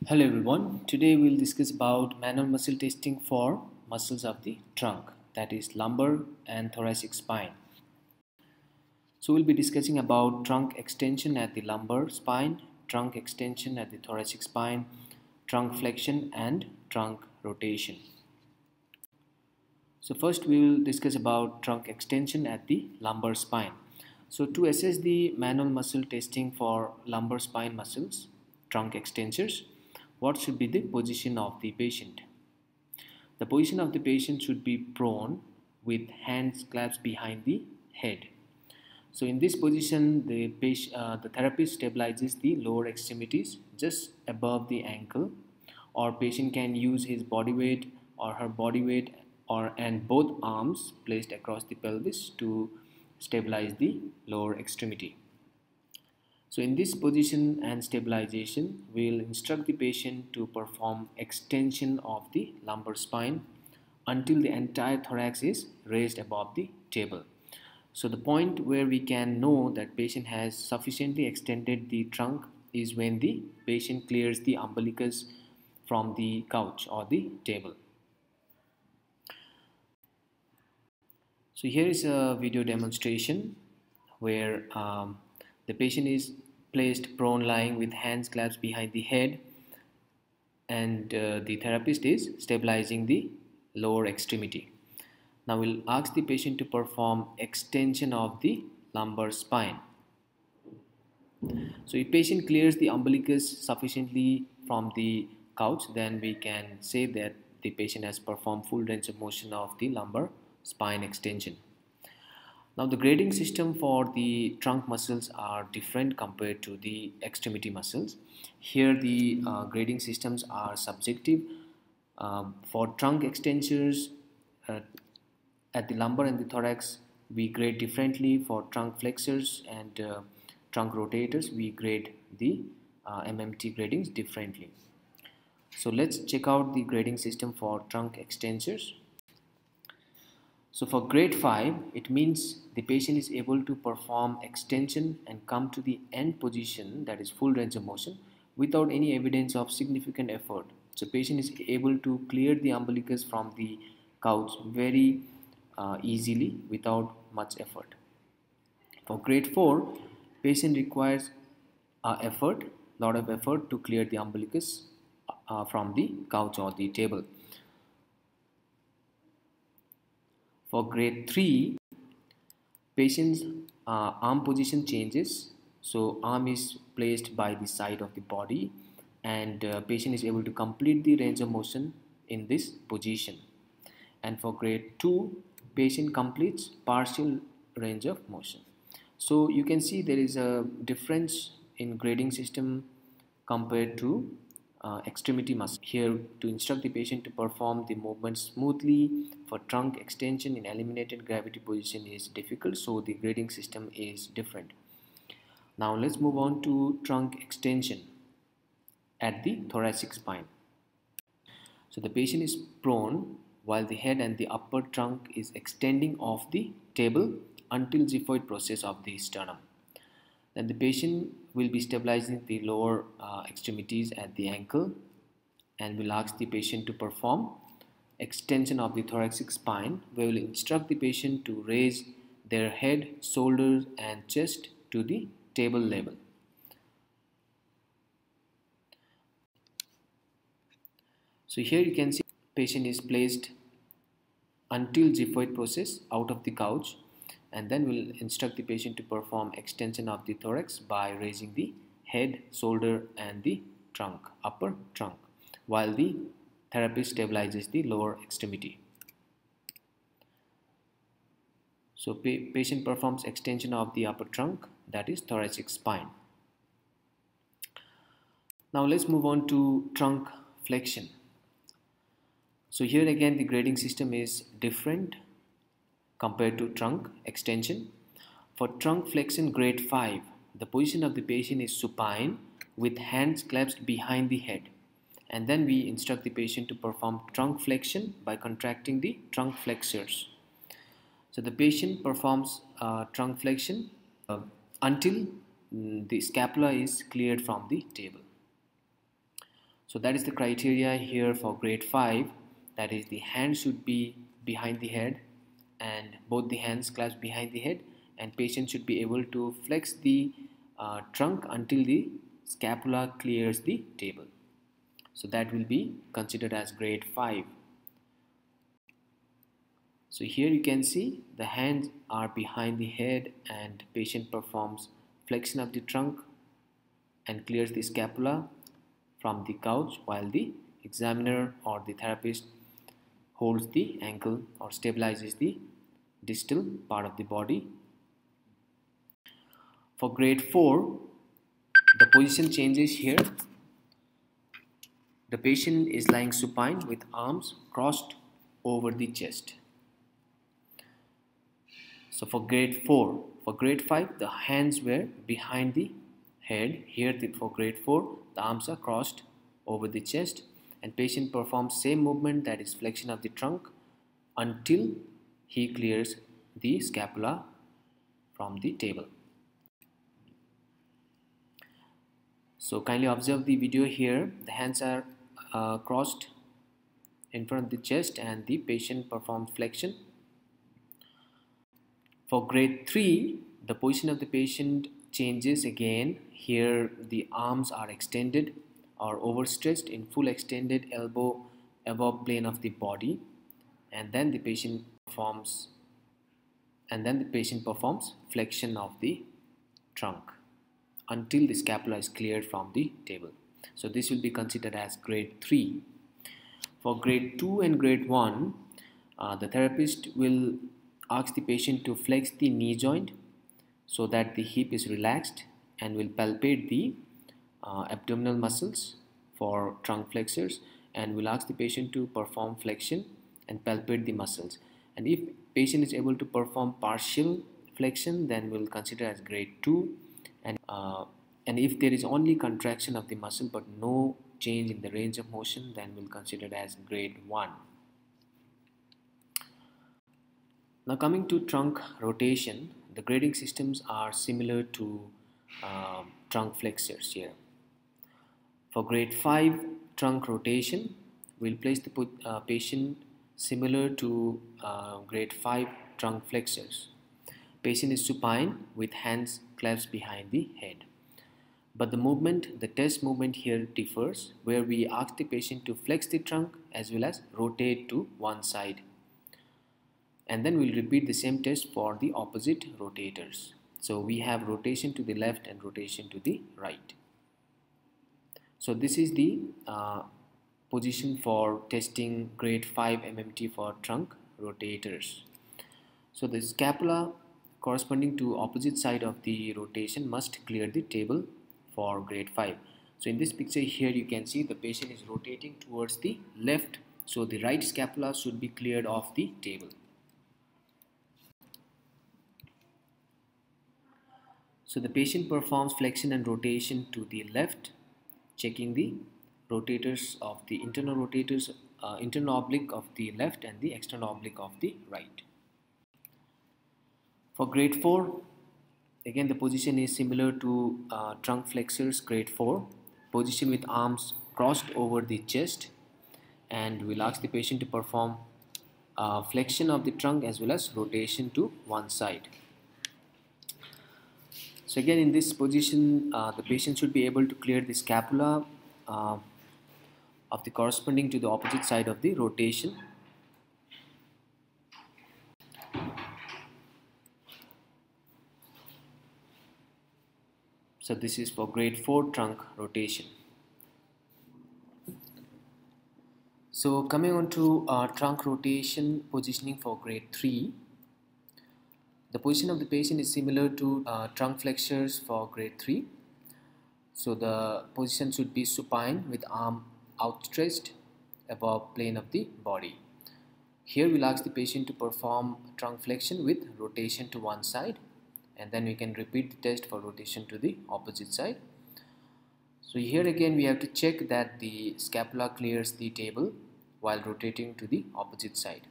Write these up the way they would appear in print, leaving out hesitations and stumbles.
Hello everyone, today we'll discuss about manual muscle testing for muscles of the trunk, that is lumbar and thoracic spine. So we'll be discussing about trunk extension at the lumbar spine, trunk extension at the thoracic spine, trunk flexion and trunk rotation. So first we will discuss about trunk extension at the lumbar spine. So to assess the manual muscle testing for lumbar spine muscles, trunk extensors, what should be the position of the patient? The position of the patient should be prone with hands clasped behind the head. So in this position, the therapist stabilizes the lower extremities just above the ankle, or patient can use his body weight or her body weight and both arms placed across the pelvis to stabilize the lower extremity. So in this position and stabilization, we will instruct the patient to perform extension of the lumbar spine until the entire thorax is raised above the table. So the point where we can know that patient has sufficiently extended the trunk is when the patient clears the umbilicus from the couch or the table. So here is a video demonstration where the patient is placed prone lying with hands clasped behind the head, and the therapist is stabilizing the lower extremity. Now we'll ask the patient to perform extension of the lumbar spine. So if patient clears the umbilicus sufficiently from the couch, then we can say that the patient has performed full range of motion of the lumbar spine extension. Now the grading system for the trunk muscles are different compared to the extremity muscles. Here the grading systems are subjective. For trunk extensors at the lumbar and the thorax, we grade differently. For trunk flexors and trunk rotators, we grade the MMT gradings differently. So let's check out the grading system for trunk extensors. So for grade 5, it means the patient is able to perform extension and come to the end position, that is full range of motion, without any evidence of significant effort. So patient is able to clear the umbilicus from the couch very easily without much effort. For grade 4, patient requires lot of effort to clear the umbilicus from the couch or the table. For grade 3, patient's arm position changes. So arm is placed by the side of the body, and patient is able to complete the range of motion in this position. And for grade 2, patient completes partial range of motion. So you can see there is a difference in grading system compared to extremity muscle. Here, to instruct the patient to perform the movement smoothly for trunk extension in eliminated gravity position is difficult, so the grading system is different. Now let's move on to trunk extension at the thoracic spine. So the patient is prone while the head and the upper trunk is extending off the table until xiphoid process of the sternum. Then the patient will be stabilizing the lower extremities at the ankle, and will ask the patient to perform extension of the thoracic spine. We will instruct the patient to raise their head, shoulders and chest to the table level. So here you can see patient is placed until xiphoid process out of the couch, and then we'll instruct the patient to perform extension of the thorax by raising the head, shoulder and the trunk, upper trunk, while the therapist stabilizes the lower extremity. So patient performs extension of the upper trunk, that is thoracic spine. Now let's move on to trunk flexion. So here again the grading system is different compared to trunk extension. For trunk flexion grade 5, the position of the patient is supine with hands clasped behind the head, and then we instruct the patient to perform trunk flexion by contracting the trunk flexors. So the patient performs trunk flexion until the scapula is cleared from the table. So that is the criteria here for grade 5, that is the hand should be behind the head and both the hands clasped behind the head, and patient should be able to flex the trunk until the scapula clears the table. So that will be considered as grade 5. So here you can see the hands are behind the head and patient performs flexion of the trunk and clears the scapula from the couch while the examiner or the therapist holds the ankle or stabilizes the distal part of the body. For grade 4, the position changes here. The patient is lying supine with arms crossed over the chest. So for grade 4, for grade 5, the hands were behind the head. Here for grade 4, the arms are crossed over the chest and patient performs same movement, that is flexion of the trunk, until he clears the scapula from the table. So kindly observe the video here. The hands are crossed in front of the chest and the patient performs flexion. For grade 3, the position of the patient changes again. Here the arms are extended or overstretched in full extended elbow above plane of the body, and then the patient performs flexion of the trunk until the scapula is cleared from the table. So this will be considered as grade 3. For grade 2 and grade 1, the therapist will ask the patient to flex the knee joint so that the hip is relaxed and will palpate the abdominal muscles for trunk flexors, and will ask the patient to perform flexion and palpate the muscles. And if patient is able to perform partial flexion, then we'll consider as grade 2, and if there is only contraction of the muscle but no change in the range of motion, then we'll consider it as grade 1. Now coming to trunk rotation, the grading systems are similar to trunk flexors here. For grade 5 trunk rotation, we'll place the patient similar to grade 5 trunk flexors. Patient is supine with hands clasped behind the head. But the test movement here differs, where we ask the patient to flex the trunk as well as rotate to one side. And then we'll repeat the same test for the opposite rotators. So we have rotation to the left and rotation to the right. So this is the position for testing grade 5 MMT for trunk rotators. So the scapula corresponding to opposite side of the rotation must clear the table for grade 5. So in this picture here you can see the patient is rotating towards the left, so the right scapula should be cleared off the table. So the patient performs flexion and rotation to the left, checking the rotators of the internal oblique of the left and the external oblique of the right. For grade 4, again the position is similar to trunk flexors grade 4, position with arms crossed over the chest, and we'll ask the patient to perform flexion of the trunk as well as rotation to one side. So again in this position the patient should be able to clear the scapula of the corresponding to the opposite side of the rotation. So this is for grade 4 trunk rotation. So coming on to trunk rotation positioning for grade 3. The position of the patient is similar to trunk flexors for grade 3. So the position should be supine with arm outstretched above plane of the body. Here we'll ask the patient to perform trunk flexion with rotation to one side, and then we can repeat the test for rotation to the opposite side. So here again we have to check that the scapula clears the table while rotating to the opposite side.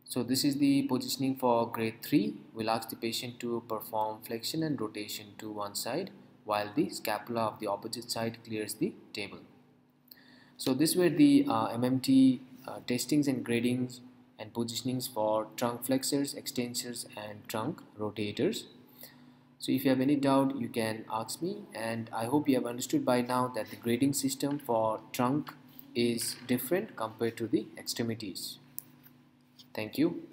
So this is the positioning for grade 3. We'll ask the patient to perform flexion and rotation to one side while the scapula of the opposite side clears the table. So these were the MMT testings and gradings and positionings for trunk flexors, extensors and trunk rotators. So if you have any doubt, you can ask me, and I hope you have understood by now that the grading system for trunk is different compared to the extremities. Thank you.